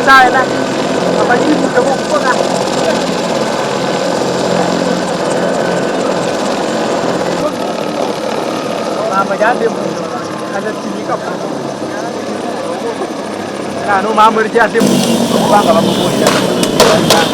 sai na apa ini bukan bukan na mama jadi ada sini kapal nah no mama jadi bangga bangga boleh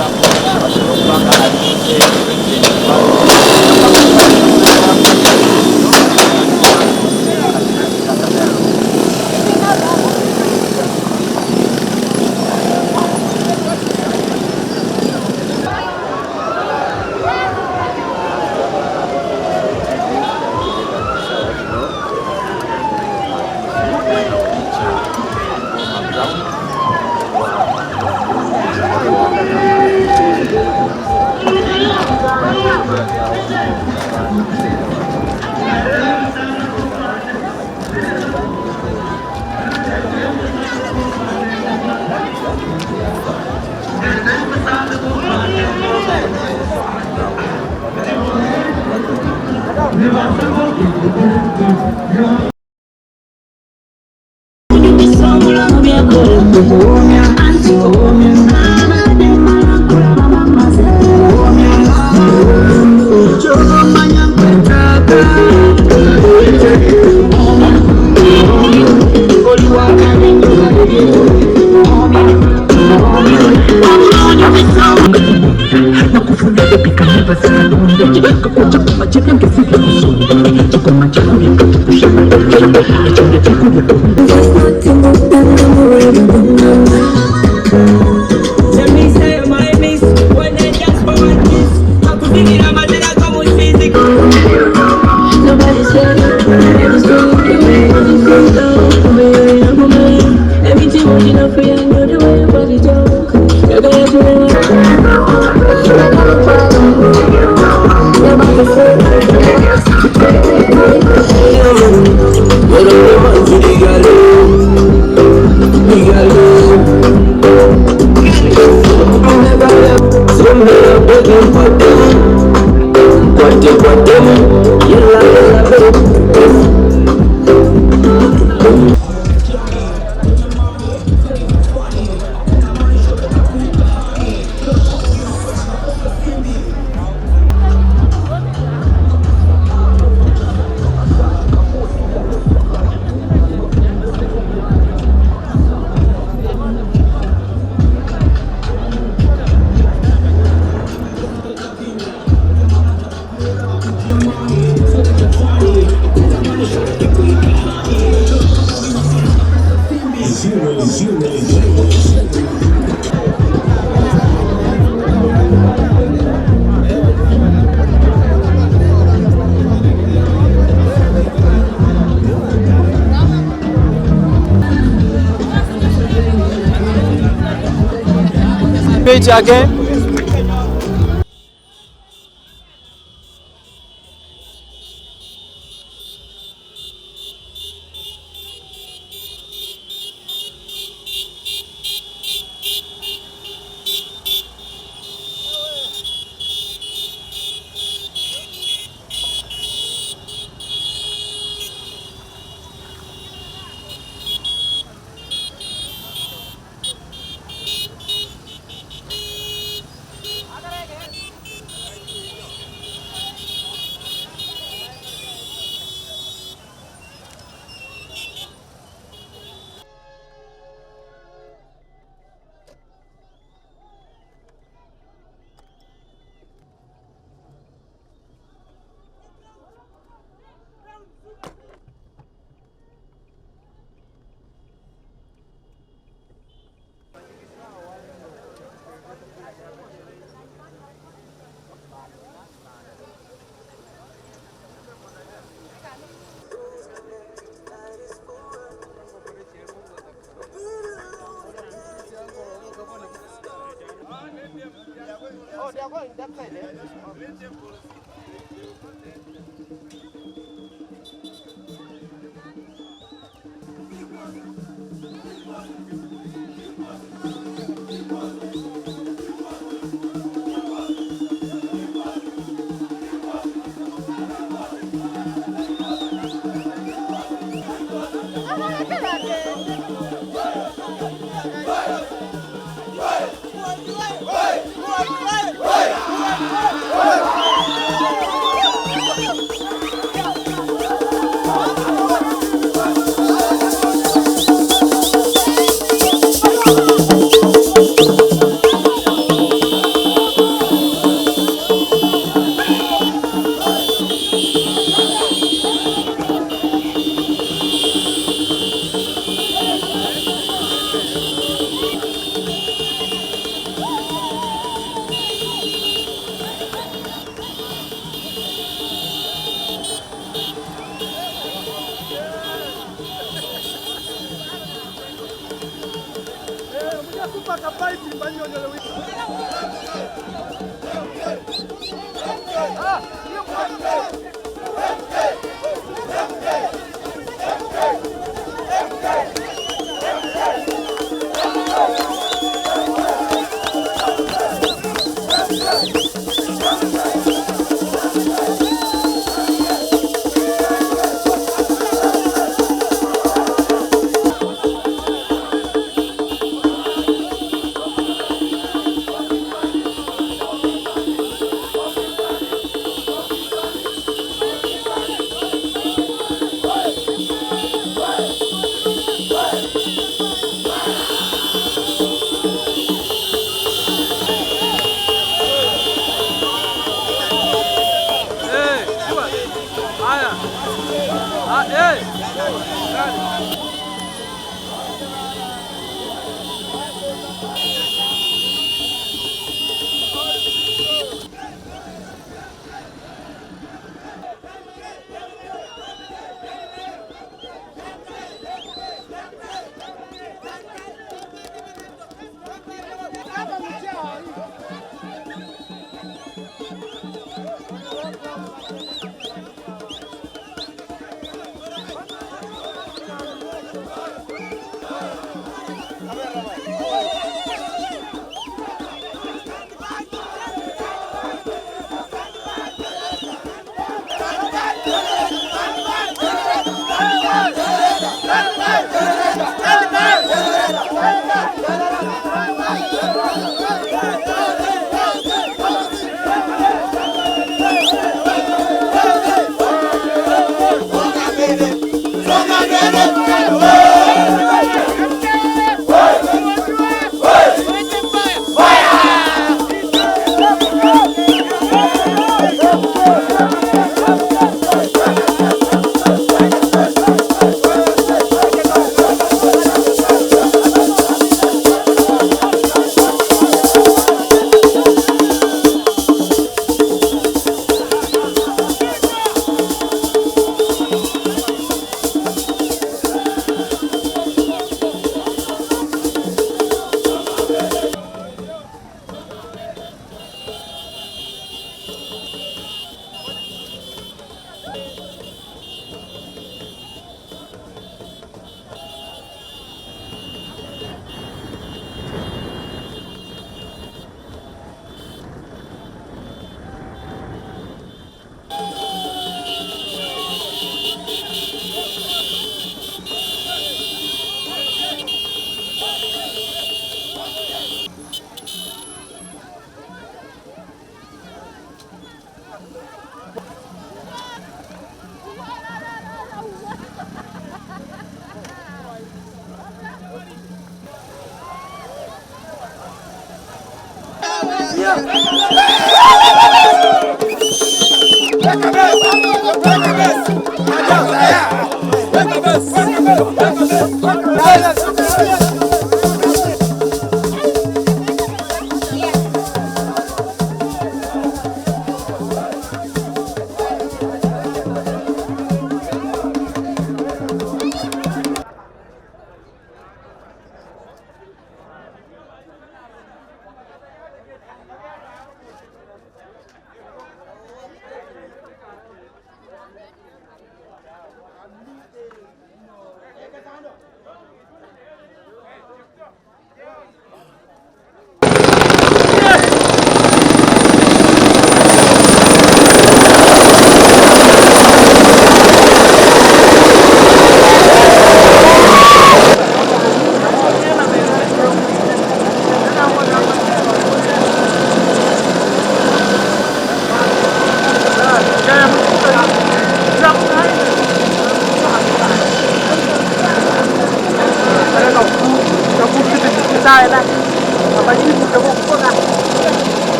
page again. Oh, they are going that side, eh?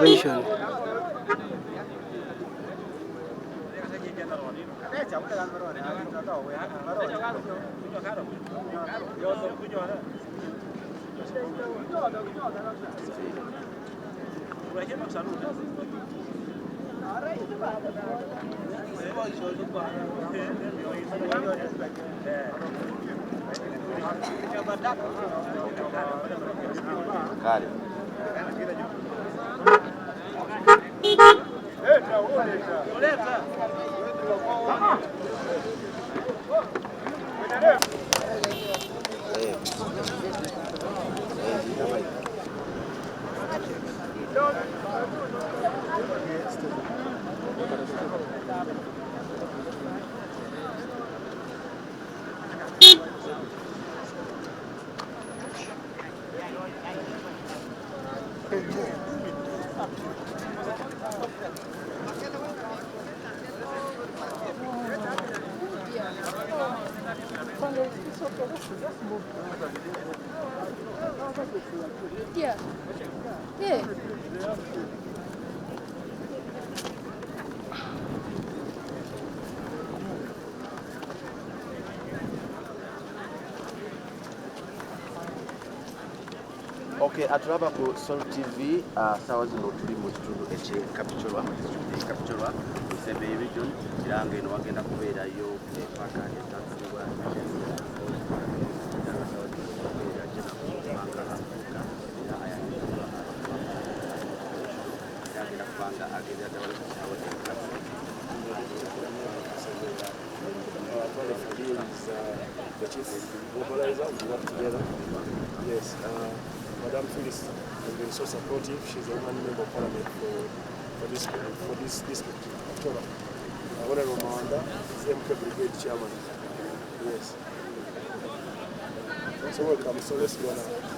Vision. Yeah. Yeah. Okay, aturaba ku Sol TV sawa zino tuli mu kitundu ekye Kapchorwa Musembe region kirange no wagenda kubeerayo paka etakibwa the chief mobilizer, we work together. Yes, Madam Phyllis has been so supportive. She's a woman member of parliament for this district, Kapchorwa. Honorable Mawanda is the MK Brigade chairman. Yes. So welcome. So let's go now.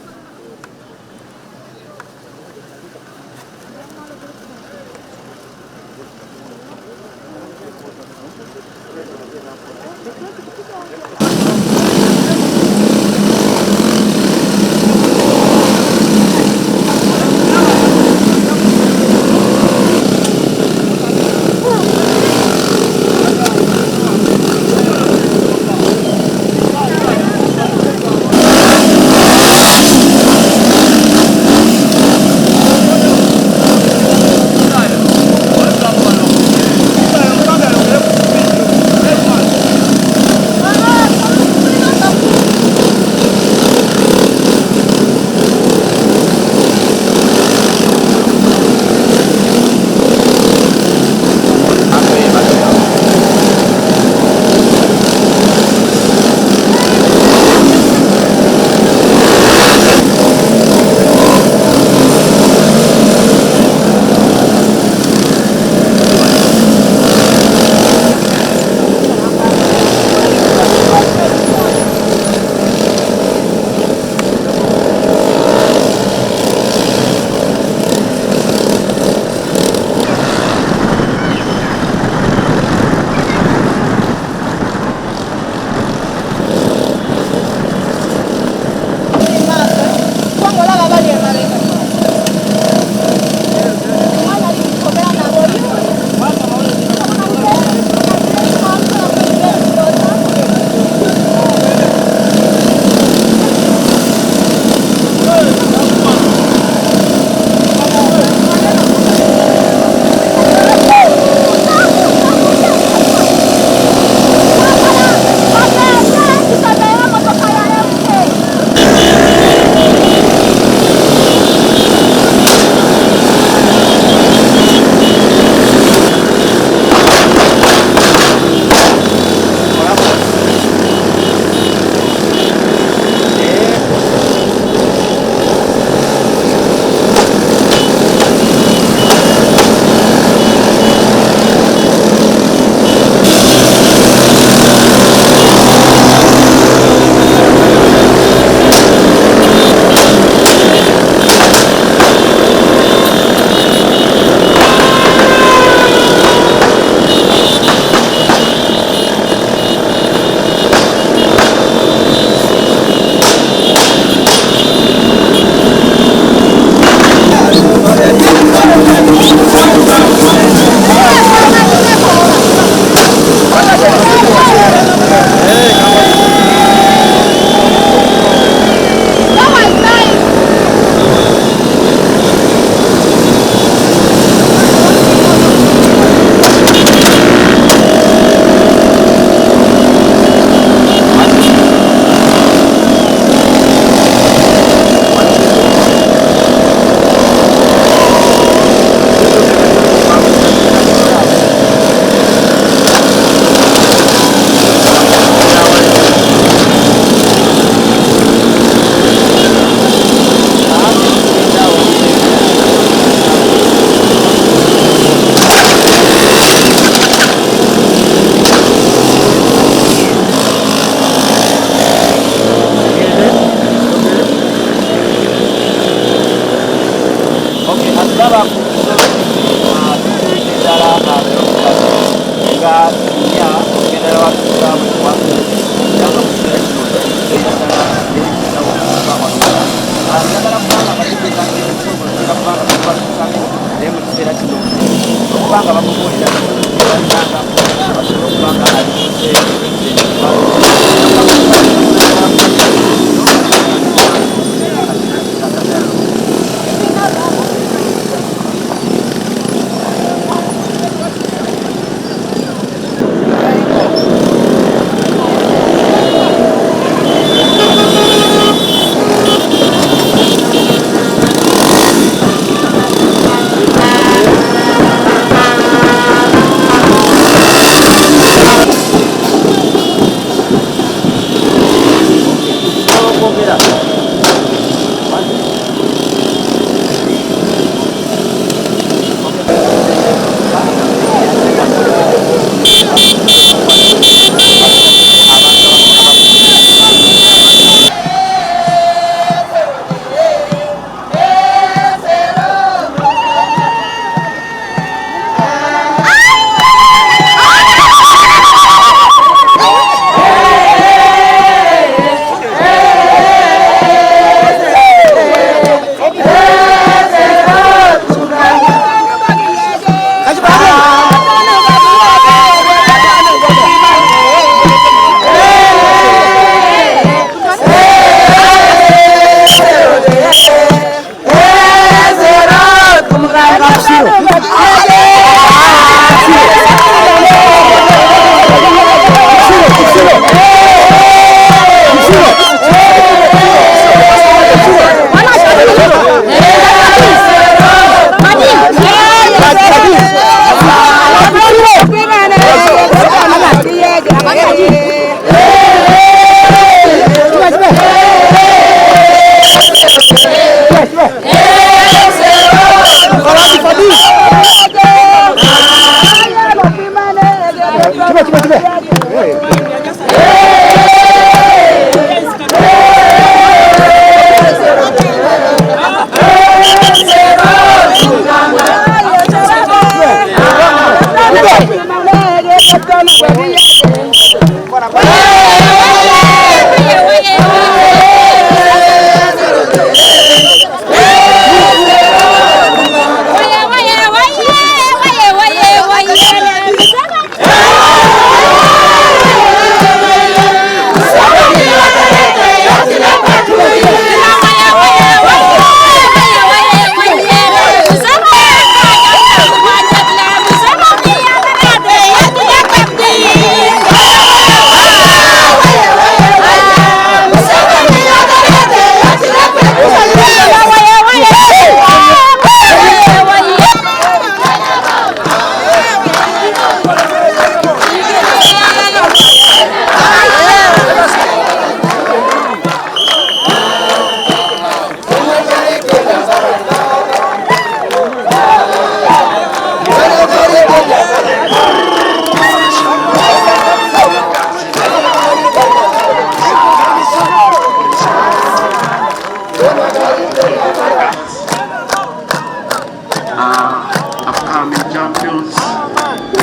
Upcoming champions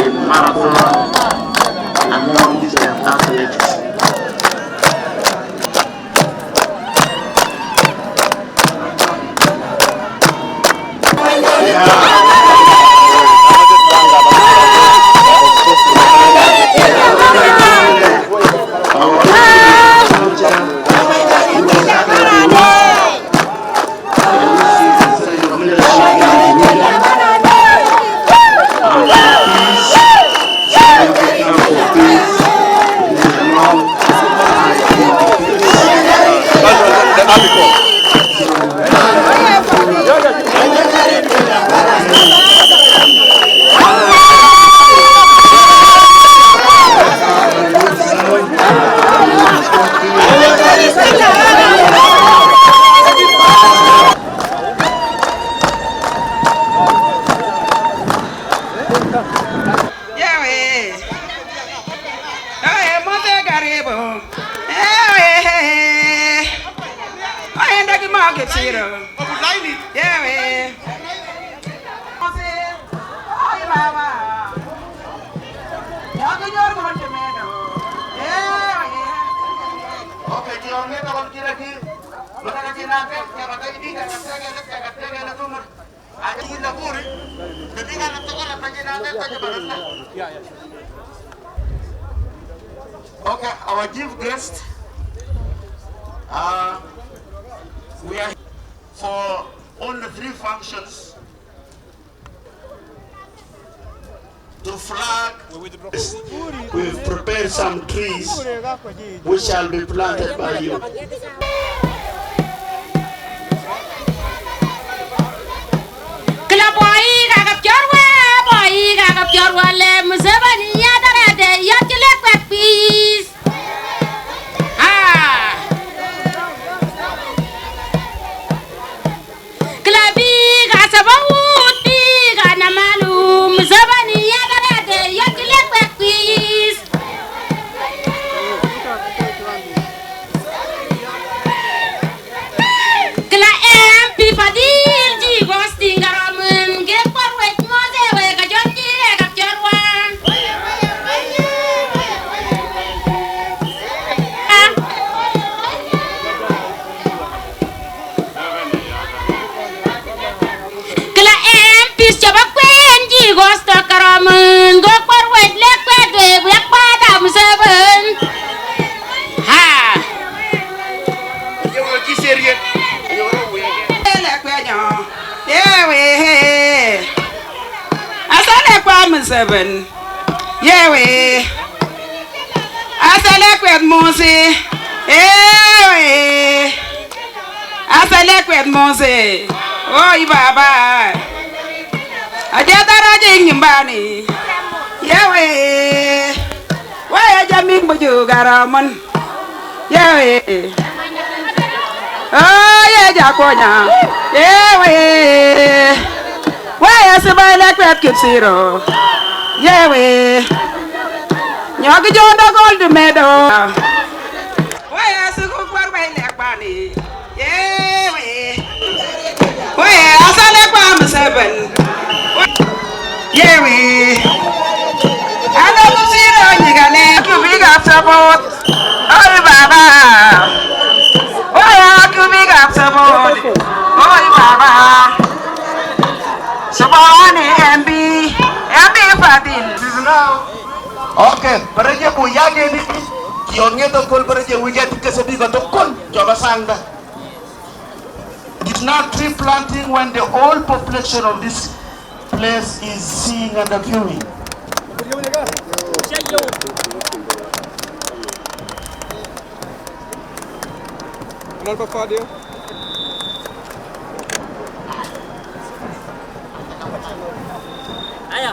in marathon and long-distance athletics. Jadi kan untuk orang penjenengan Okay, our chief guest, we are for only 3 functions to flag. We've prepared some trees which shall be planted by you. Kapchorwa le Museveni yadarade yatile kwa peace. Klabi gasabawuti ganamalu Museveni yadarade yatile kwa peace. Kla MP Fadil ji gostingaramun gekor wet mode we gajonji Kapchorwa. Kla MP chabakwen ji gostakaраmun gekor wet lekwet we lekpada Museven. Seven. Yeah, we. I select with Muhoozi. Yeah, we. I select with Muhoozi. Oh, Baba. I did that in Bani. Yeah, we. Why are you mean with you, Garaman? Yeah, we. Oh, yeah, Jaconia. Yeah, we. Why is the boy like that kid zero? Yeah, we. You're going to gold medal. Why is the good one like Bunny? Yeah, we. Why is the like 7? Yeah, we. I don't see the nigga to big up support. Oh, Baba. Why are you big up support? Oh, Baba. Sabani MB Fadil. Okay, baraje bu yage ni kionge to kol baraje wiget kesebi ko to kon joba sanga. It's not tree planting when the whole population of this place is seeing and viewing.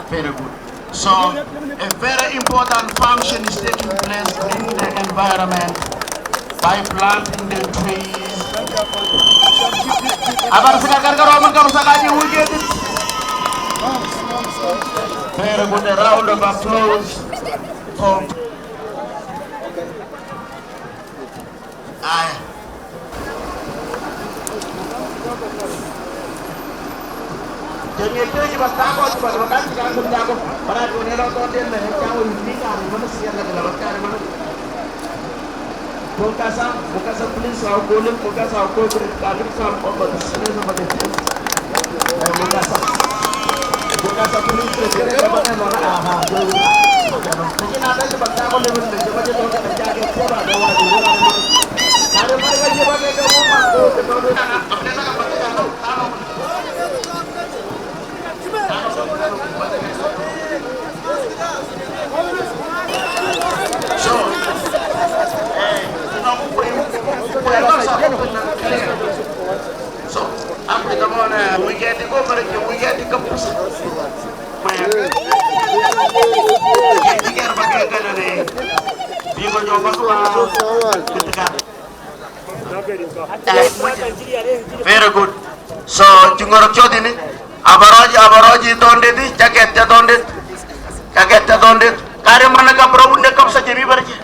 Very good. So, a very important function is taking place in the environment by planting the trees. Very good. A round of applause for So, after the morning, we get the government, we get the campus. Very good. So, Jungoro Chodini, Abaroji Dondit, Jacket Dondit, Karimanaka Browne comes at Jimmy Barji.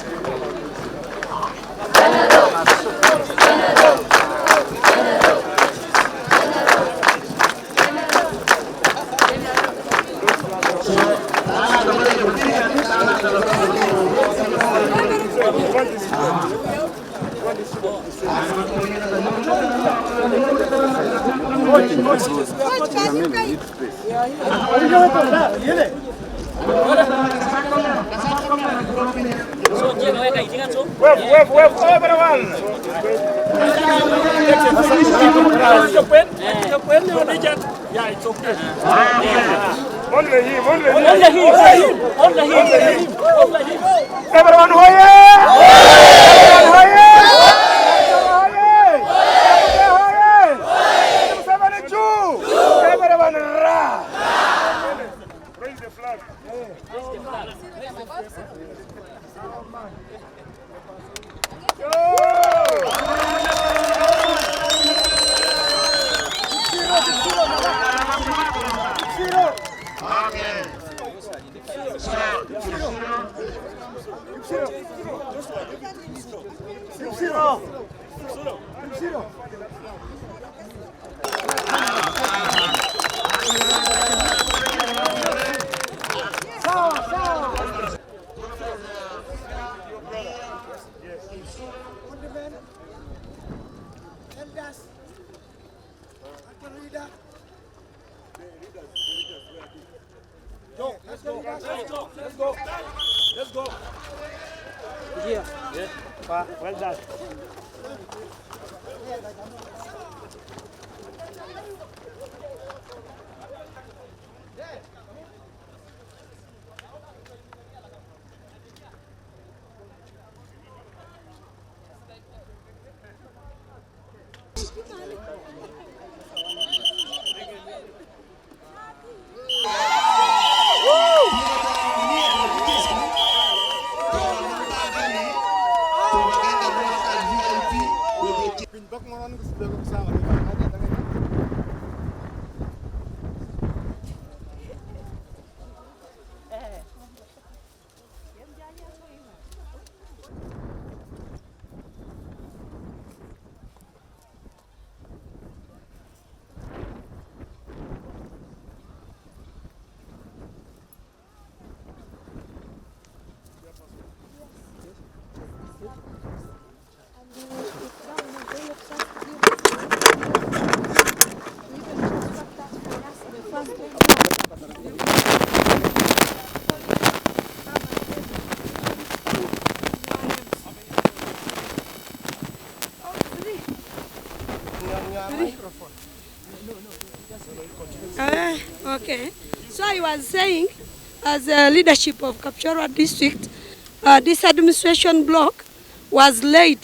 Yeah, it's okay. Only him. Everyone, hoye! Everyone, ra! Raise the flag. Let's go. Yeah. Well done. Okay. So I was saying, as a leadership of Kapchorwa district, this administration block was laid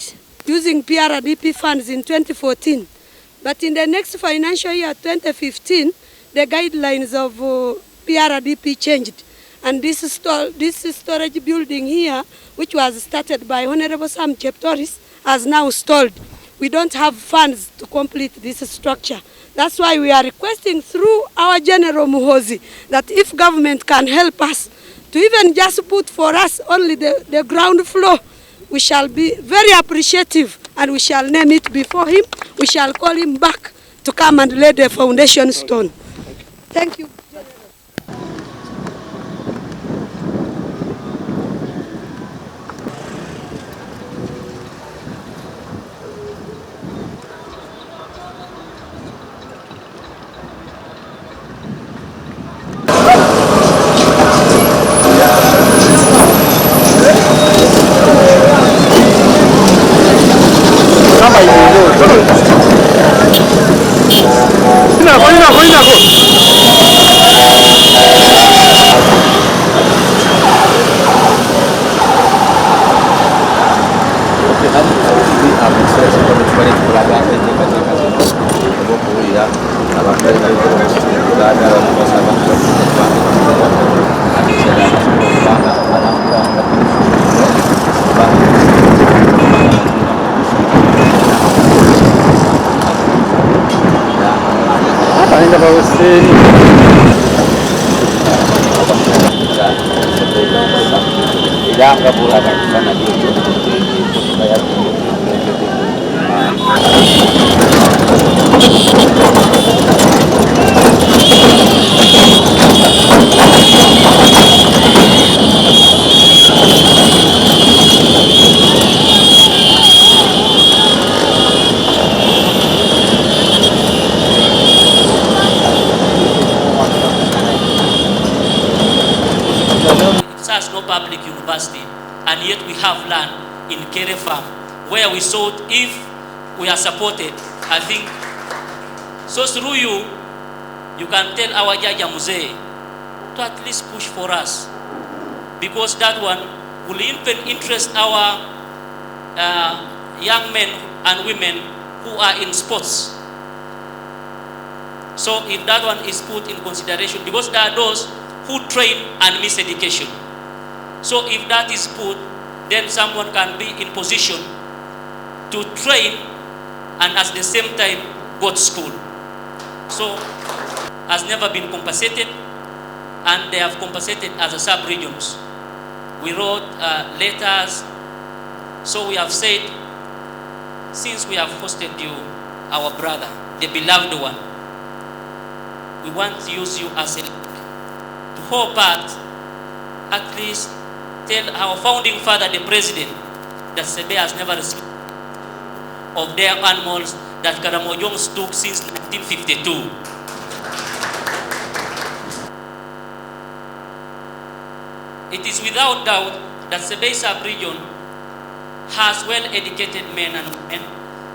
using PRDP funds in 2014. But in the next financial year, 2015, the guidelines of PRDP changed. And this storage building here, which was started by Honorable Sam Cheptoris, has now stalled. We don't have funds to complete this structure. That's why we are requesting through our General Muhoozi that if government can help us to even just put for us only the ground floor, we shall be very appreciative and we shall name it before him. We shall call him back to come and lay the foundation stone. Thank you. public university, and yet we have land in Kere Farm, where we thought if we are supported, I think, so through you can tell our Jaja Muzee to at least push for us, because that one will even interest our young men and women who are in sports. So if that one is put in consideration, because there are those who train and miss education. So if that is put, then someone can be in position to train and at the same time go to school. So has never been compensated, and they have compensated as a sub-regions. We wrote letters, so we have said, since we have hosted you, our brother, the beloved one, we want to use you as a to hold back, at least tell our founding father, the president, that Sebe has never received of their animals that Karamojong took since 1952. It is without doubt that Sebe sub-region has well-educated men and women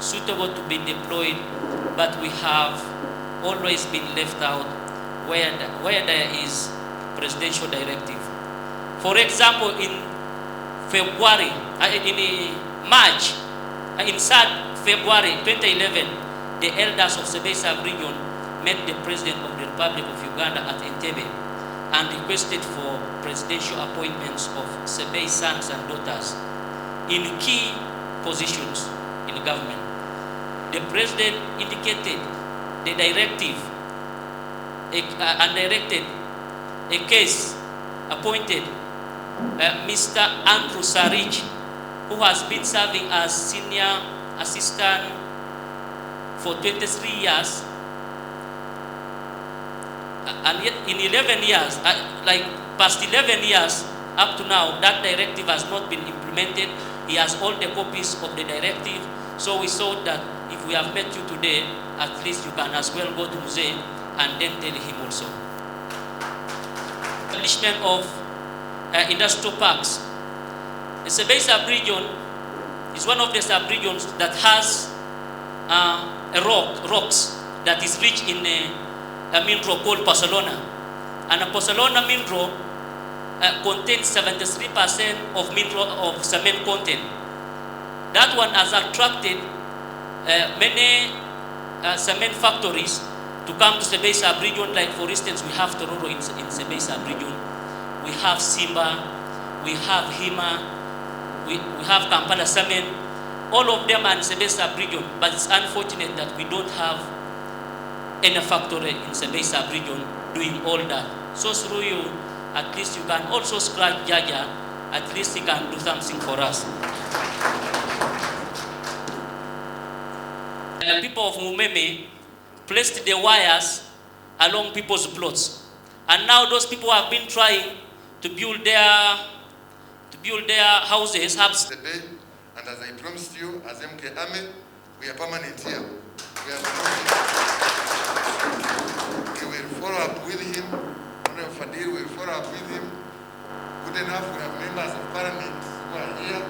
suitable to be deployed, but we have always been left out where there is presidential directive. For example, in February, in March, in February 2011, the elders of Sebe sub-region met the President of the Republic of Uganda at Entebbe and requested for presidential appointments of Sebe's sons and daughters in key positions in government. The President indicated the directive and directed a case, appointed Mr. Andrew Sarich, who has been serving as senior assistant for 23 years, and yet in 11 years, like past 11 years up to now, that directive has not been implemented. He has all the copies of the directive, so we thought that if we have met you today, at least you can as well go to Muzee and then tell him also. Establishment of industrial parks. The Sebe sub-region is one of the sub-regions that has rocks that is rich in a mineral called Barcelona. And a Barcelona mineral contains 73% of cement content. That one has attracted many cement factories to come to Sebe sub-region. Like for instance, we have Tororo in Sebe sub-region, we have Simba, we have Hima, we have Kampala Cement. All of them are in Sebe sub-region, but it's unfortunate that we don't have any factory in Sebe sub-region doing all that. So through you, at least you can also scratch Jaja, at least he can do something for us. The people of Mumeme placed the wires along people's plots, and now those people have been trying to build their houses. Today, and as I promised you, as MK Army, we are permanent here. We will follow up with him. Honorable Fadil will follow up with him. Good enough, we have members of parliament who are here.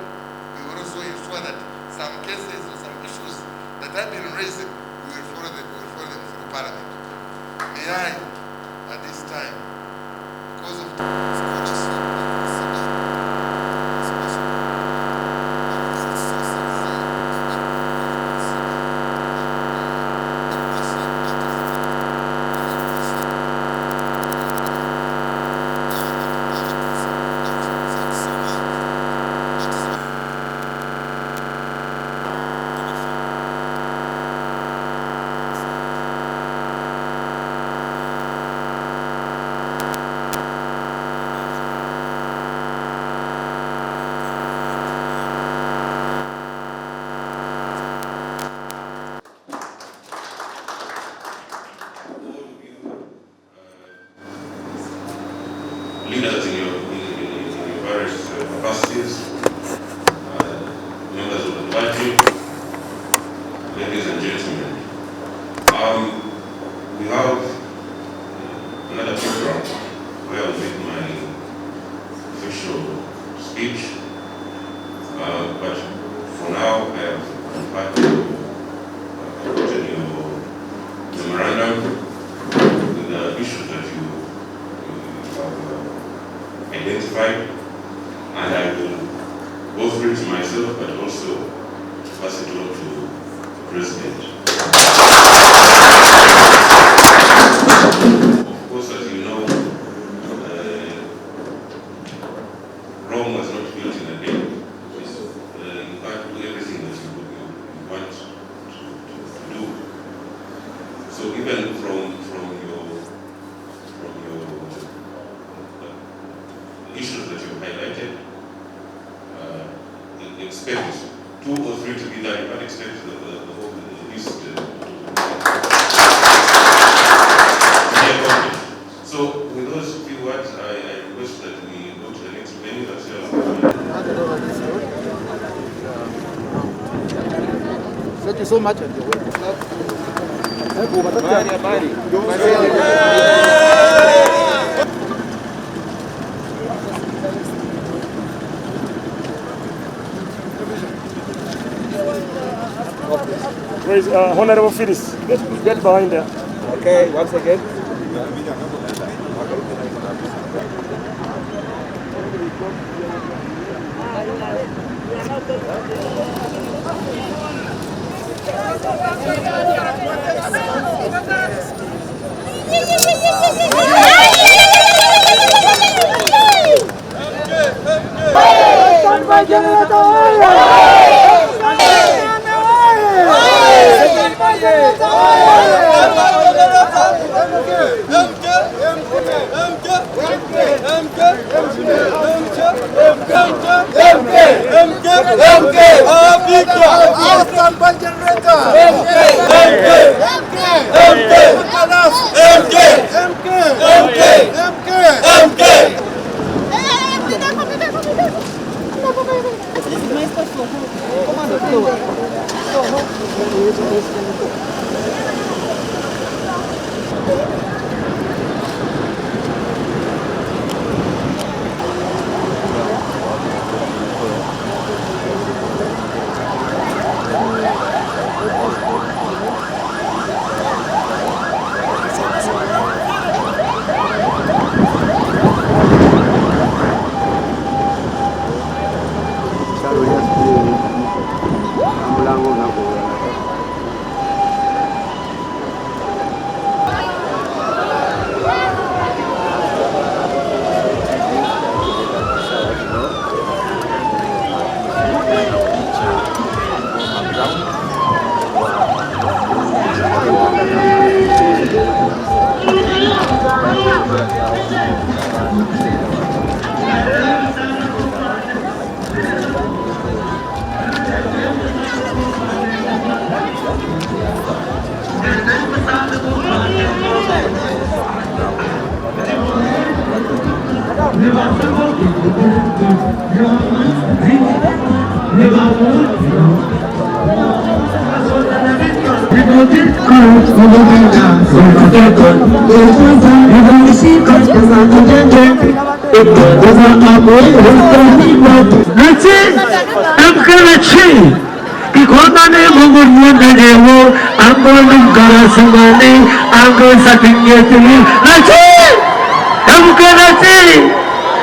We will also ensure that some cases or some issues that have been raised, we will follow them through parliament. May I, at this time, because of scholarship, leaders in your various capacities, members of the party, ladies and gentlemen. We have another program where I'll make my official speech, but for now I have gotten your memorandum with the issues that you have identified, and I will go through it myself, but also pass it on to the President. Of course, as you know, Rome was not built in a day. You can't do everything that you want to do. So even from your issues that you highlighted, expect 2 or 3 to be done. You can't expect the whole list to be accomplished. So with those few words, I request that we go to the next venue. That's Thank you so much. Where is Honorable Phyllis? Get behind there. Okay, once again.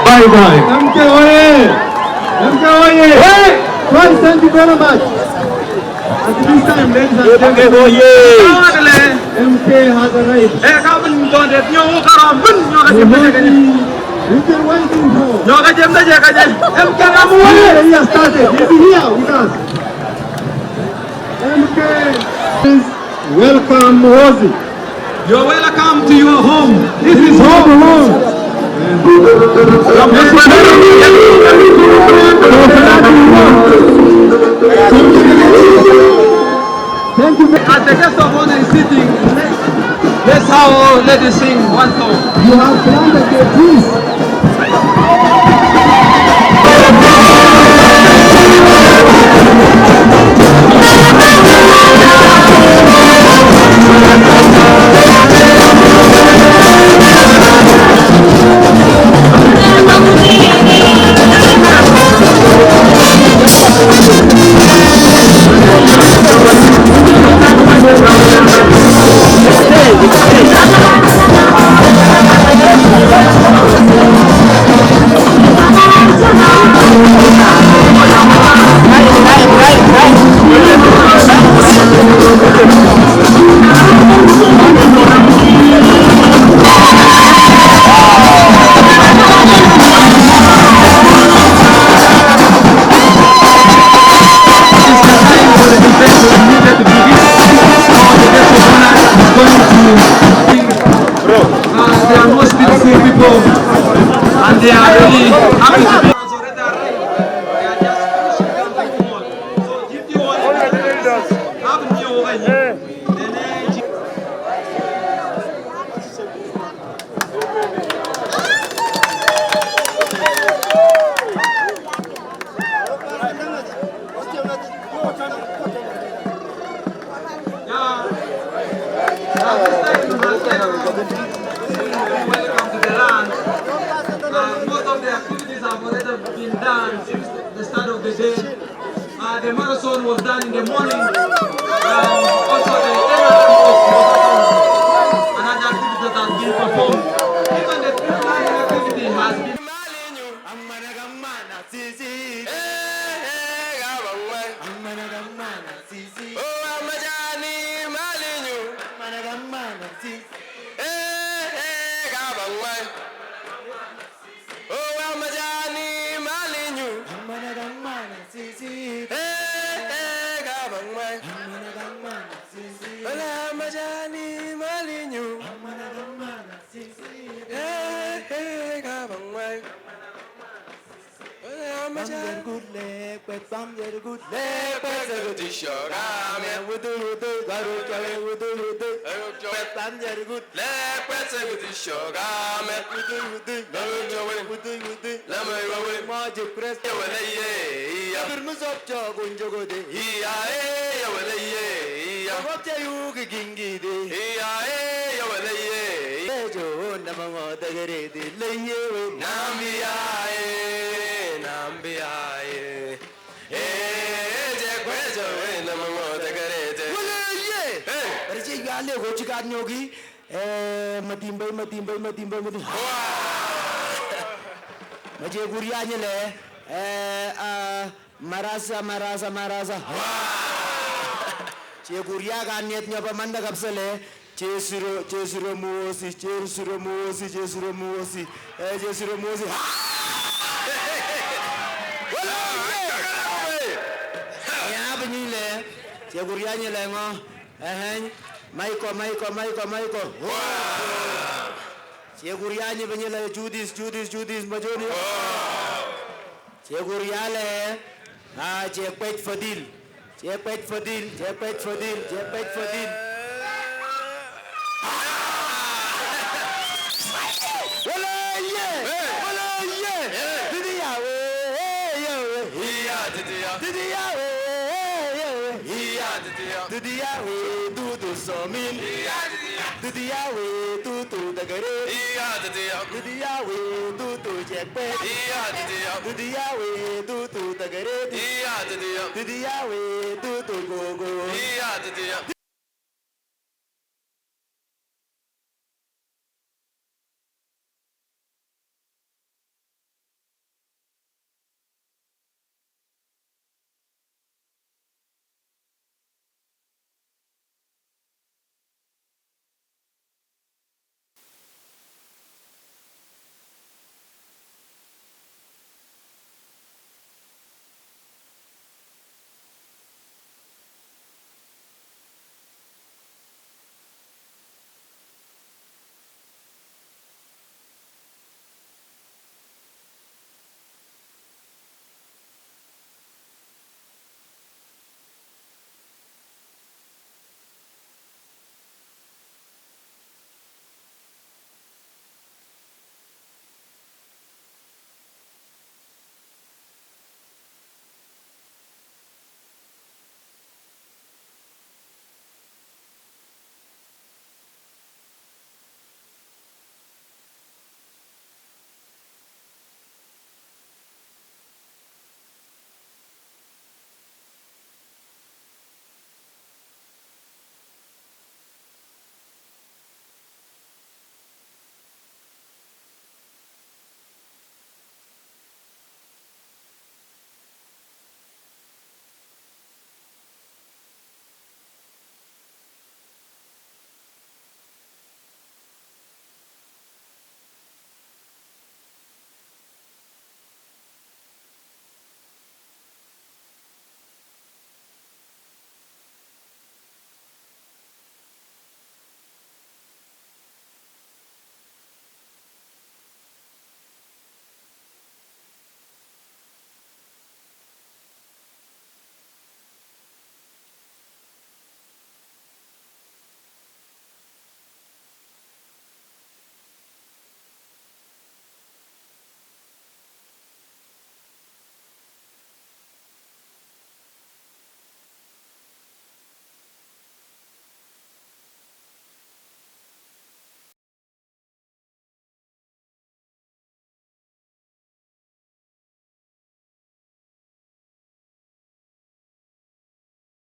Bye bye. Thank you very much. At this time, ladies and gentlemen, MK has arrived. We've been waiting for. MK has started. He'll be here with us. MK, please welcome Muhoozi. You're welcome to your home. This is home. Thank you. As the guest of honor is sitting, let's have our ladies sing one song. You have planted the trees. and they are really happy to be. They are just finishing camping all. So if you want to have new over welcome to the land. Most of the activities have already been done since the start of the day. The marathon was done in the morning. Also the NRM was another activity that has been performed. Even the tree-climbing activity has been. Marasa. Cheguria ganiet nyapa manda kapsale. Chesuro Muhoozi. Ya benile. Cheguria nyele ngo. Maiko. Cheguria nye benile Judis majoni. Cheguriale. Jepet Fadil.